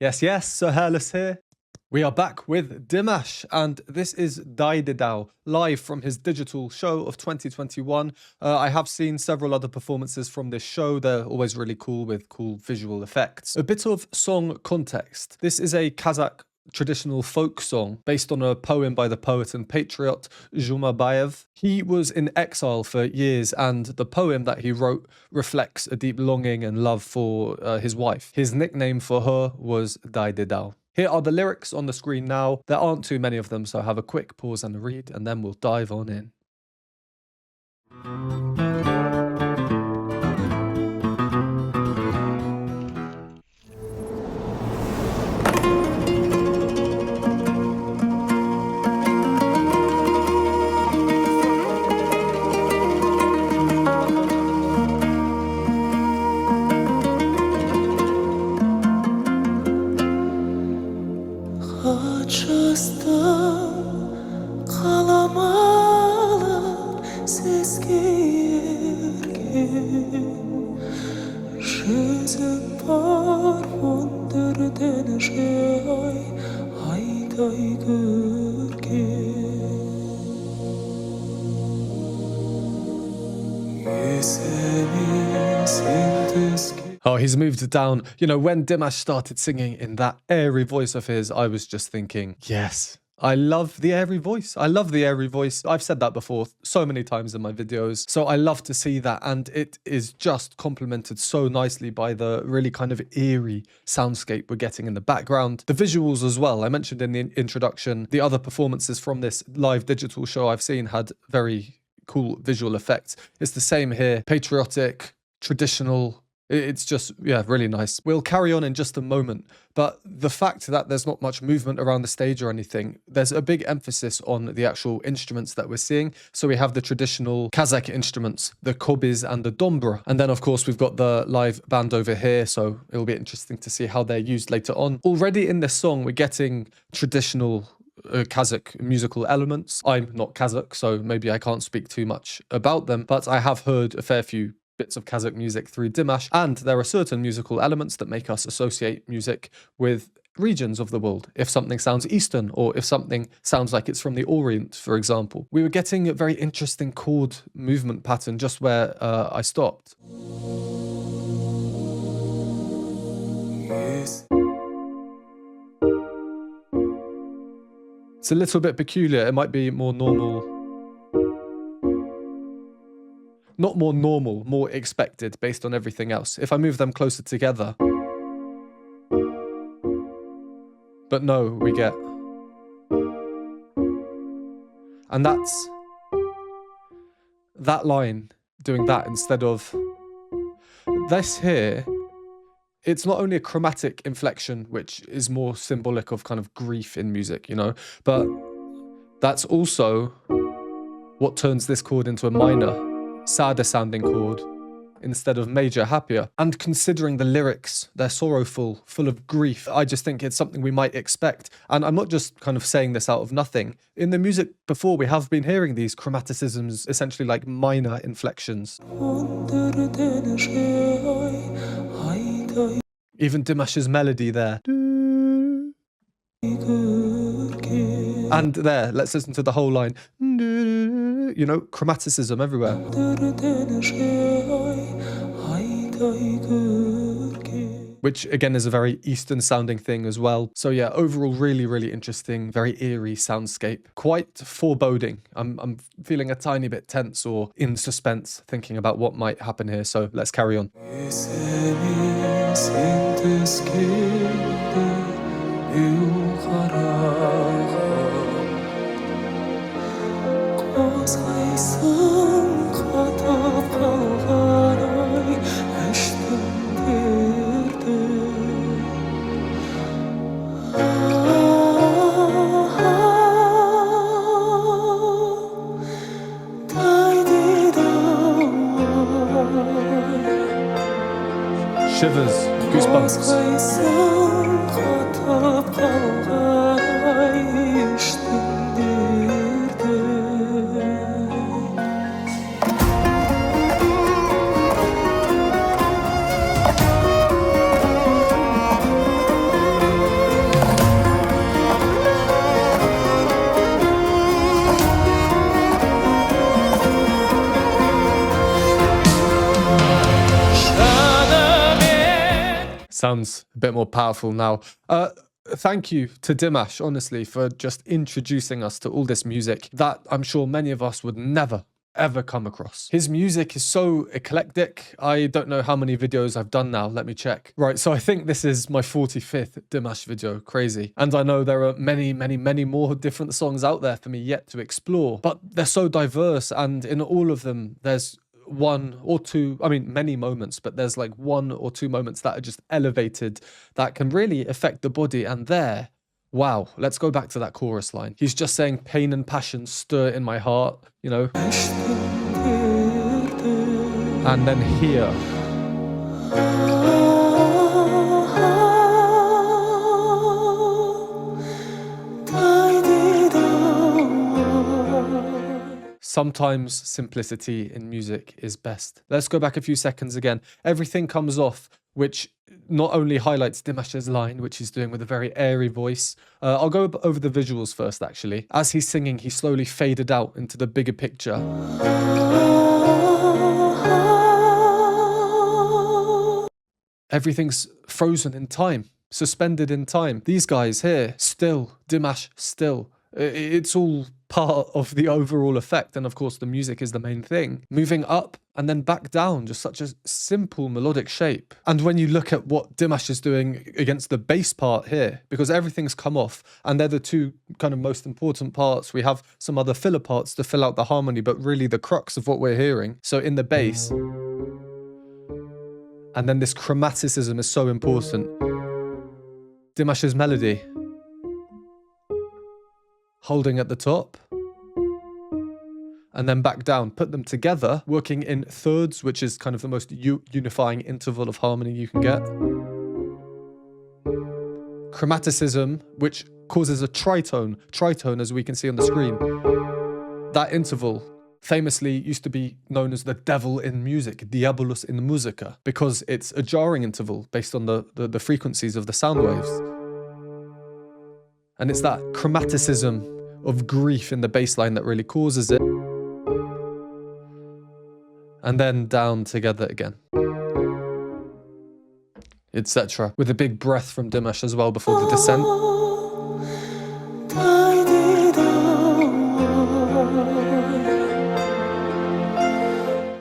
Yes, yes, Sir Hairless here. We are back with Dimash, and this is Daididau, live from his digital show of 2021. I have seen several other performances from this show. They're always really cool with cool visual effects. A bit of song context. This is a Kazakh traditional folk song based on a poem by the poet and patriot Jumabayev. He was in exile for years, and the poem that he wrote reflects a deep longing and love for his wife. His nickname for her was Daididau. Here are the lyrics on the screen now. There aren't too many of them, so have a quick pause and a read, and then we'll dive on in. Oh, he's moved down. You know, when Dimash started singing in that airy voice of his, I was just thinking, yes, I love the airy voice. I love the airy voice. I've said that before so many times in my videos. So I love to see that. And it is just complemented so nicely by the really kind of eerie soundscape we're getting in the background. The visuals as well. I mentioned in the introduction, the other performances from this live digital show I've seen had very cool visual effects. It's the same here. Patriotic, traditional. It's just, yeah, really nice. We'll carry on in just a moment, but the fact that there's not much movement around the stage or anything, there's a big emphasis on the actual instruments that we're seeing. So we have the traditional Kazakh instruments, the kobiz and the dombra. And then, of course, we've got the live band over here, so it'll be interesting to see how they're used later on. Already in this song, we're getting traditional Kazakh musical elements. I'm not Kazakh, so maybe I can't speak too much about them, but I have heard a fair few bits of Kazakh music through Dimash, and there are certain musical elements that make us associate music with regions of the world. If something sounds Eastern, or if something sounds like it's from the Orient, for example. We were getting a very interesting chord movement pattern just where I stopped. It's a little bit peculiar. It might be more normal. Not more normal, more expected based on everything else. If I move them closer together. But no, we get. And that's that line doing that instead of this here. It's not only a chromatic inflection, which is more symbolic of kind of grief in music, you know, but that's also what turns this chord into a minor, sadder sounding chord instead of major, happier. And considering the lyrics, they're sorrowful, full of grief. I just think it's something we might expect. And I'm not just kind of saying this out of nothing. In the music before, we have been hearing these chromaticisms, essentially like minor inflections. Even Dimash's melody there. And there, let's listen to the whole line. You know, chromaticism everywhere. Which again is a very Eastern sounding thing as well. So yeah, overall really, really interesting, very eerie soundscape. Quite foreboding. I'm feeling a tiny bit tense or in suspense thinking about what might happen here. So let's carry on. Shivers, goosebumps. sounds a bit more powerful now. Thank you to Dimash, honestly, for just introducing us to all this music that I'm sure many of us would never ever come across. His music is so eclectic. I don't know how many videos I've done now. Let me check. Right, so I think this is my 45th Dimash video. Crazy. And I know there are many, many, many more different songs out there for me yet to explore, but they're so diverse, and in all of them, there's one or two, I mean, many moments, but there's like one or two moments that are just elevated that can really affect the body. And there, wow, let's go back to that chorus line. He's just saying pain and passion stir in my heart, you know. And then here. Sometimes simplicity in music is best. Let's go back a few seconds again. Everything comes off, which not only highlights Dimash's line, which he's doing with a very airy voice. I'll go over the visuals first, actually. As he's singing, he slowly faded out into the bigger picture. Everything's frozen in time, suspended in time. These guys here, still, Dimash, still. It's all part of the overall effect, and of course the music is the main thing. Moving up and then back down, just such a simple melodic shape. And when you look at what Dimash is doing against the bass part here, because everything's come off, and they're the two kind of most important parts. We have some other filler parts to fill out the harmony, but really the crux of what we're hearing. So in the bass, and then this chromaticism is so important. Dimash's melody, holding at the top, and then back down. Put them together, working in thirds, which is kind of the most unifying interval of harmony you can get. Chromaticism, which causes a tritone. Tritone, as we can see on the screen. That interval famously used to be known as the devil in music, diabolus in musica, because it's a jarring interval based on the frequencies of the sound waves. And it's that chromaticism of grief in the bass line that really causes it. And then down together again. Etc. With a big breath from Dimash as well before the descent.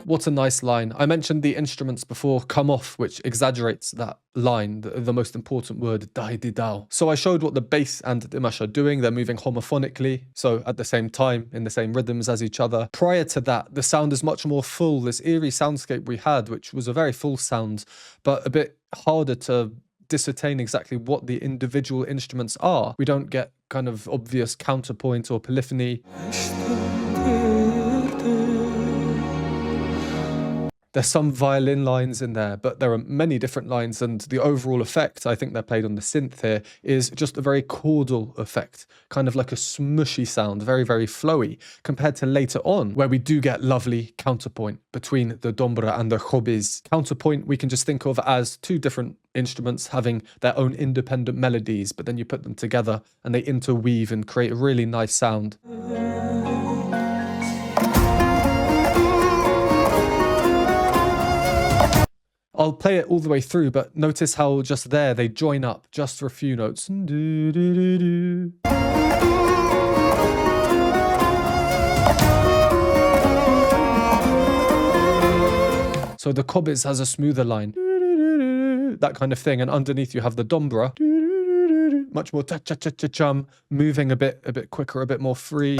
What a nice line. I mentioned the instruments before, come off, which exaggerates that line, the most important word, Daididau. So I showed what the bass and Dimash are doing. They're moving homophonically, so at the same time, in the same rhythms as each other. Prior to that, the sound is much more full. This eerie soundscape we had, which was a very full sound, but a bit harder to discern exactly what the individual instruments are. We don't get kind of obvious counterpoint or polyphony. There's some violin lines in there, but there are many different lines, and the overall effect, I think they're played on the synth here, is just a very chordal effect, kind of like a smushy sound, very, very flowy, compared to later on, where we do get lovely counterpoint between the dombra and the khobiz. Counterpoint we can just think of as two different instruments having their own independent melodies, but then you put them together and they interweave and create a really nice sound. I'll play it all the way through, but notice how just there they join up just for a few notes. So the khobiz has a smoother line, that kind of thing, and underneath you have the dombra, much more cha-cha-cha-cha-chum, moving a bit quicker, a bit more free.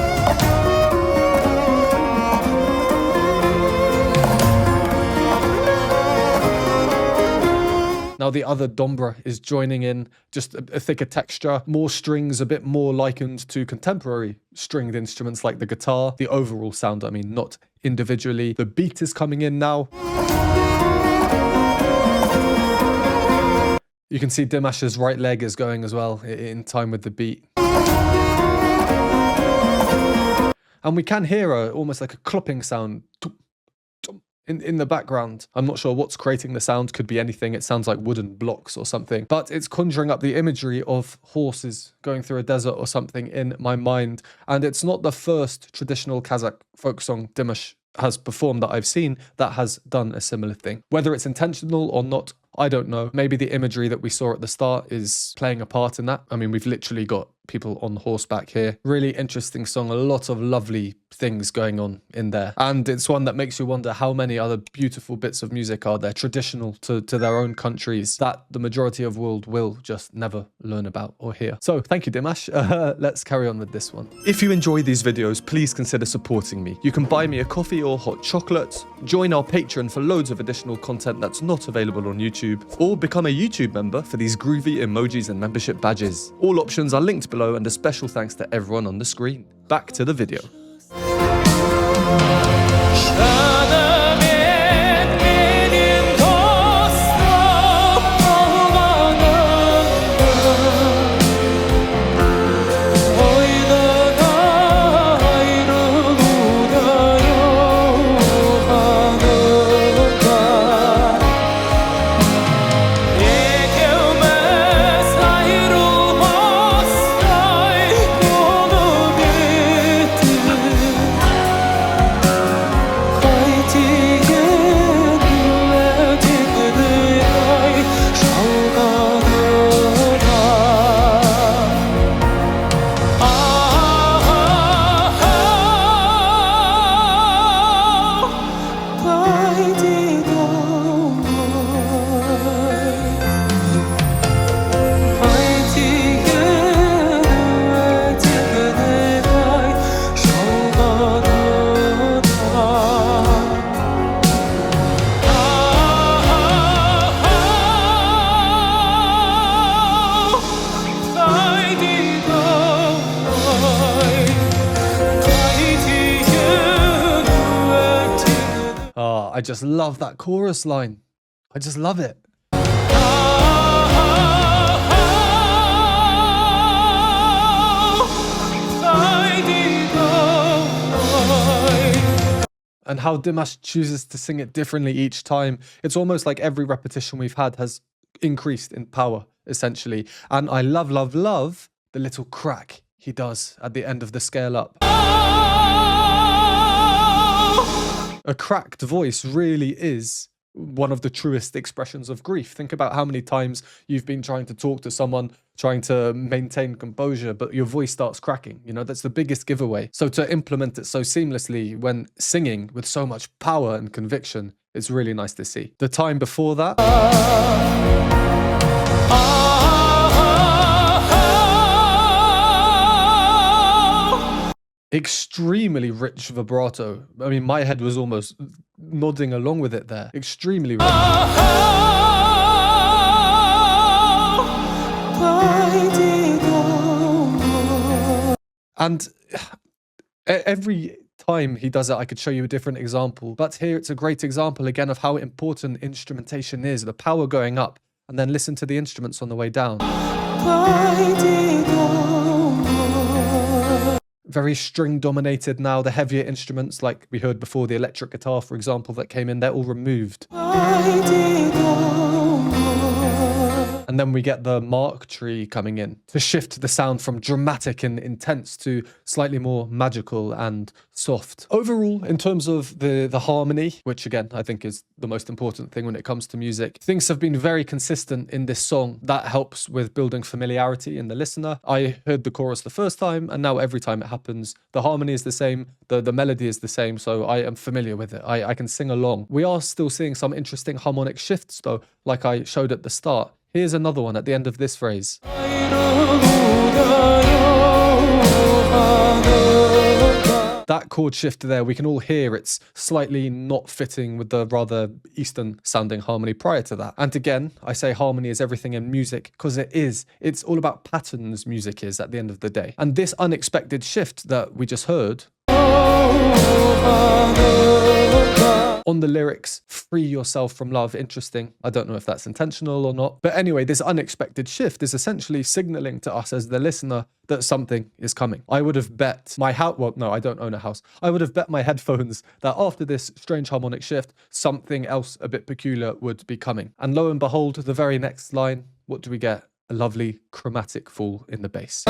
Now the other dombra is joining in, just a thicker texture, more strings, a bit more likened to contemporary stringed instruments like the guitar. The overall sound, I mean, not individually. The beat is coming in now. You can see Dimash's right leg is going as well, in time with the beat. And we can hear almost like a clopping sound in the background. I'm not sure what's creating the sound, could be anything. It sounds like wooden blocks or something, but it's conjuring up the imagery of horses going through a desert or something in my mind. And it's not the first traditional Kazakh folk song Dimash has performed that I've seen that has done a similar thing. Whether it's intentional or not, I don't know. Maybe the imagery that we saw at the start is playing a part in that. I mean, we've literally got people on horseback here. Really interesting song. A lot of lovely things going on in there. And it's one that makes you wonder how many other beautiful bits of music are there, traditional to their own countries, that the majority of world will just never learn about or hear. So thank you, Dimash. Let's carry on with this one. If you enjoy these videos, please consider supporting me. You can buy me a coffee or hot chocolate, join our Patreon for loads of additional content that's not available on YouTube, or become a YouTube member for these groovy emojis and membership badges. All options are linked below, and a special thanks to everyone on the screen. Back to the video. I just love that chorus line. I just love it. And how Dimash chooses to sing it differently each time. It's almost like every repetition we've had has increased in power, essentially. And I love, love, love the little crack he does at the end of the scale up. A cracked voice really is one of the truest expressions of grief. Think about how many times you've been trying to talk to someone, trying to maintain composure, but your voice starts cracking. You know, that's the biggest giveaway. So to implement it so seamlessly when singing with so much power and conviction, it's really nice to see. The time before that... extremely rich vibrato. I mean, my head was almost nodding along with it there. Extremely rich. And every time he does it, I could show you a different example. But here it's a great example again of how important instrumentation is. The power going up, and then listen to the instruments on the way down. Very string dominated now. The heavier instruments, like we heard before, the electric guitar, for example, that came in, they're all removed. And then we get the mark tree coming in to shift the sound from dramatic and intense to slightly more magical and soft. Overall, in terms of the harmony, which again, I think is the most important thing when it comes to music, things have been very consistent in this song. That helps with building familiarity in the listener. I heard the chorus the first time, and now every time it happens, the harmony is the same, the melody is the same, so I am familiar with it. I can sing along. We are still seeing some interesting harmonic shifts though, like I showed at the start. Here's another one at the end of this phrase. That chord shift there, we can all hear it's slightly not fitting with the rather Eastern sounding harmony prior to that. And again, I say harmony is everything in music because it is. It's all about patterns, music is at the end of the day. And this unexpected shift that we just heard on the lyrics, free yourself from love. Interesting. I don't know if that's intentional or not. But anyway, this unexpected shift is essentially signaling to us as the listener that something is coming. I would have bet my house, well, no, I don't own a house. I would have bet my headphones that after this strange harmonic shift, something else a bit peculiar would be coming. And lo and behold, the very next line, what do we get? A lovely chromatic fall in the bass.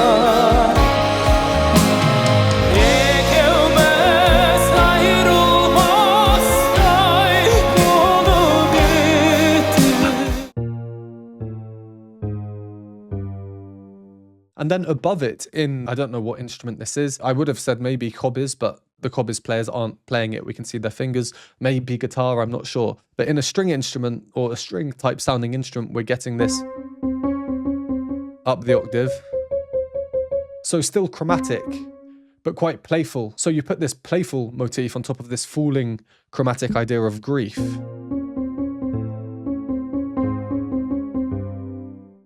And then above it in, I don't know what instrument this is. I would have said maybe cobbies, but the cobbies players aren't playing it. We can see their fingers, maybe guitar, I'm not sure. But in a string instrument or a string type sounding instrument, we're getting this up the octave. So still chromatic, but quite playful. So you put this playful motif on top of this falling chromatic idea of grief.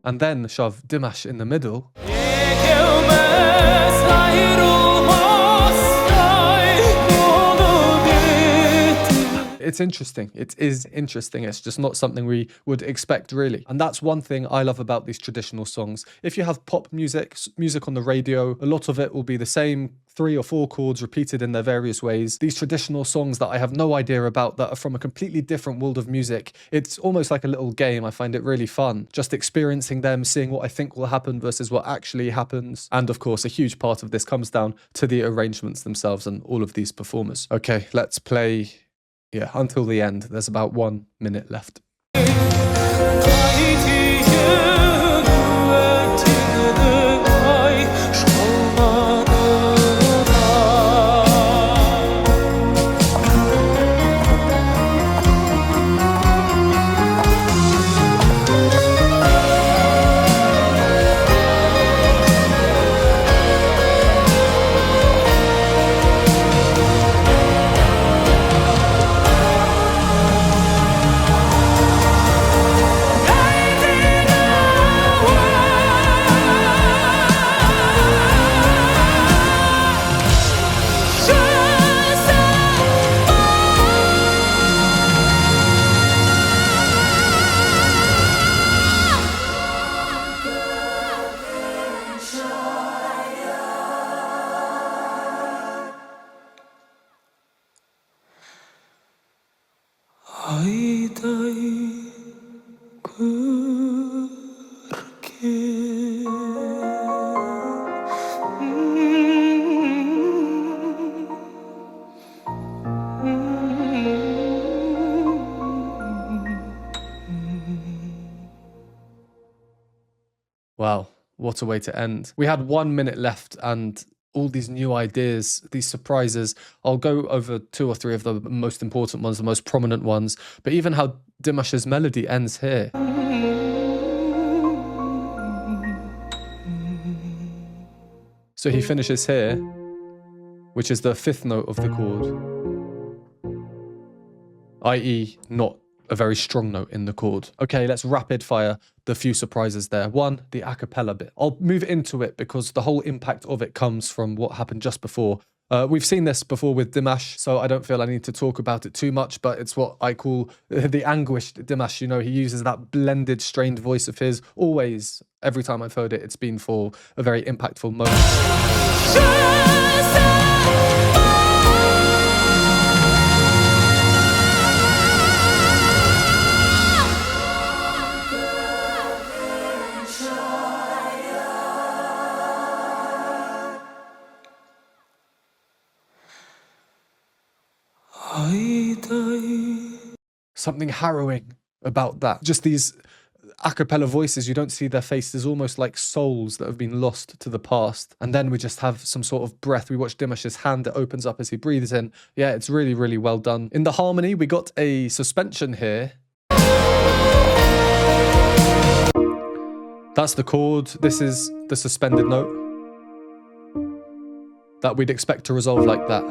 And then shove Dimash in the middle. It's interesting. It is interesting. It's just not something we would expect, really. And that's one thing I love about these traditional songs. If you have pop music on the radio, a lot of it will be the same 3 or 4 chords repeated in their various ways. These traditional songs that I have no idea about, that are from a completely different world of music, it's almost like a little game. I find it really fun. Just experiencing them, seeing what I think will happen versus what actually happens. And of course, a huge part of this comes down to the arrangements themselves and all of these performers. Okay, let's play... yeah, until the end. There's about 1 minute left. Wow, what a way to end. We had 1 minute left and all these new ideas, these surprises. I'll go over 2 or 3 of the most important ones, the most prominent ones, but even how Dimash's melody ends here. So he finishes here, which is the 5th note of the chord, i.e. not a very strong note in the chord. Okay, let's rapid fire the few surprises there. 1, the a cappella bit. I'll move into it because the whole impact of it comes from what happened just before. We've seen this before with Dimash, so I don't feel I need to talk about it too much, but it's what I call the anguished Dimash. You know, he uses that blended, strained voice of his. Always, every time I've heard it, it's been for a very impactful moment. Something harrowing about that. Just these a cappella voices, you don't see their faces, almost like souls that have been lost to the past. And then we just have some sort of breath. We watch Dimash's hand, it opens up as he breathes in. Yeah, it's really, really well done. In the harmony, we got a suspension here. That's the chord. This is the suspended note that we'd expect to resolve like that.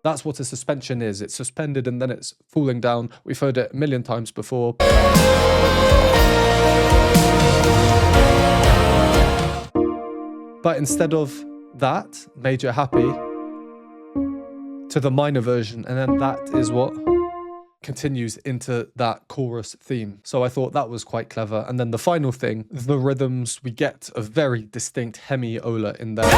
That's what a suspension is. It's suspended and then it's falling down. We've heard it a million times before. But instead of that, major happy, to the minor version, and then that is what continues into that chorus theme. So I thought that was quite clever. And then the final thing, the rhythms, we get a very distinct hemiola in there.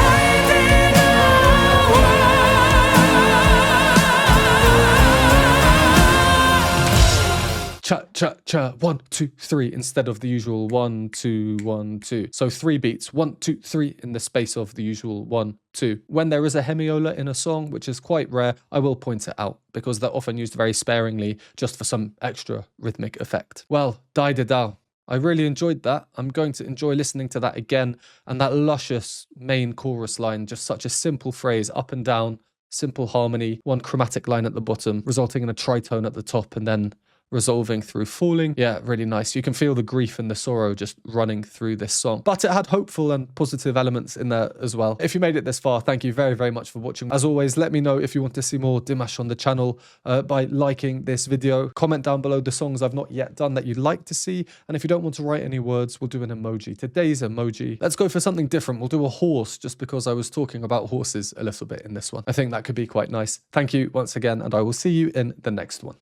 Cha, cha, cha, 1, 2, 3, instead of the usual 1, 2, 1, 2. So 3 beats, 1, 2, 3 in the space of the usual 1, 2. When there is a hemiola in a song, which is quite rare, I will point it out because they're often used very sparingly just for some extra rhythmic effect. Well, Daididau. I really enjoyed that. I'm going to enjoy listening to that again. And that luscious main chorus line, just such a simple phrase, up and down, simple harmony, one chromatic line at the bottom, resulting in a tritone at the top, and then resolving through falling. Yeah, really nice. You can feel the grief and the sorrow just running through this song. But it had hopeful and positive elements in there as well. If you made it this far, thank you very, very much for watching. As always, let me know if you want to see more Dimash on the channel by liking this video. Comment down below the songs I've not yet done that you'd like to see. And if you don't want to write any words, we'll do an emoji. Today's emoji, let's go for something different. We'll do a horse, just because I was talking about horses a little bit in this one. I think that could be quite nice. Thank you once again, and I will see you in the next one.